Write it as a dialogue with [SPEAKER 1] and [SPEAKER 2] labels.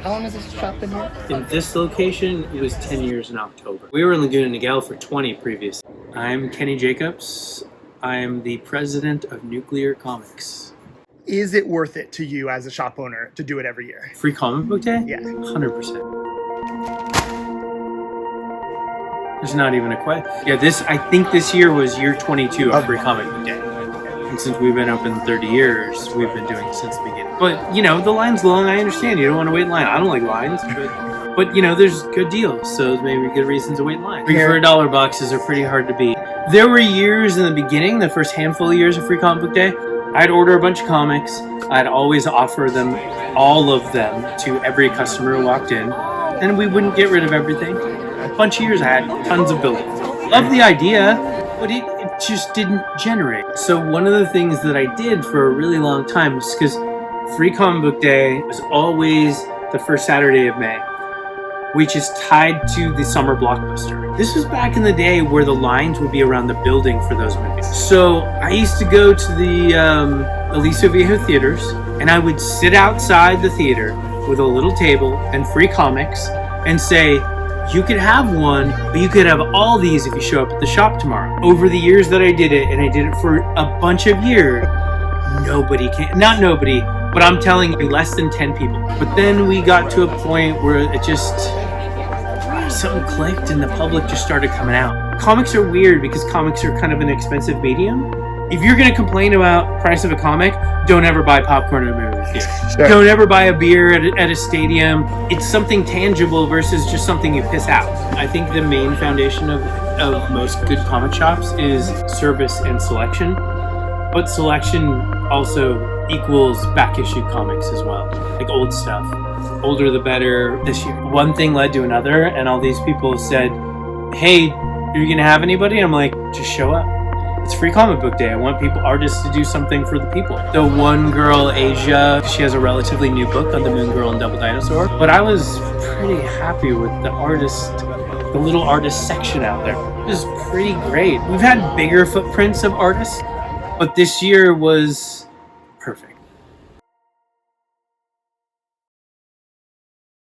[SPEAKER 1] How long has this shop been here?
[SPEAKER 2] In this location, it was 10 years in October. We were in Laguna Niguel for 20 previously. I'm Kenny Jacobs. I'm the president of Nuclear Comics.
[SPEAKER 3] Is it worth it to you as a shop owner to do it every year?
[SPEAKER 2] Free Comic Book Day?
[SPEAKER 3] Yeah.
[SPEAKER 2] 100%. There's not even a question. Yeah, I think this year was year 22 of Free Comic Book Day. And since we've been open 30 years, we've been doing it since the beginning. But, you know, the line's long. I understand. You don't want to wait in line. I don't like lines, but you know, there's good deals. So maybe good reasons to wait in line. 3 for $1 boxes are pretty hard to beat. There were years in the beginning, the first handful of years of Free Comic Book Day, I'd order a bunch of comics. I'd always offer them, all of them, to every customer who walked in. And we wouldn't get rid of everything. A bunch of years I had tons of buildings. Love the idea, but it just didn't generate. So one of the things that I did for a really long time was because Free Comic Book Day was always the first Saturday of May, which is tied to the summer blockbuster. This was back in the day where the lines would be around the building for those movies. So I used to go to the Aliso Viejo theaters, and I would sit outside the theater with a little table and free comics and say, you could have one, but you could have all these if you show up at the shop tomorrow. Over the years that I did it, and I did it for a bunch of years, not nobody, but I'm telling you, less than 10 people. But then we got to a point where it just, something clicked and the public just started coming out. Comics are weird because comics are kind of an expensive medium. If you're gonna complain about price of a comic, don't ever buy popcorn at a movie theater. Sure. Don't ever buy a beer at a stadium. It's something tangible versus just something you piss out. I think the main foundation of most good comic shops is service and selection, but selection also equals back issue comics as well, like old stuff. Older the better. This year, one thing led to another, and all these people said, hey, are you gonna have anybody? And I'm like, just show up. It's Free Comic Book Day. I want artists to do something for the people. The one girl, Asia, she has a relatively new book on the Moon Girl and Double Dinosaur, but I was pretty happy with the little artist section out there. It was pretty great. We've had bigger footprints of artists, but this year was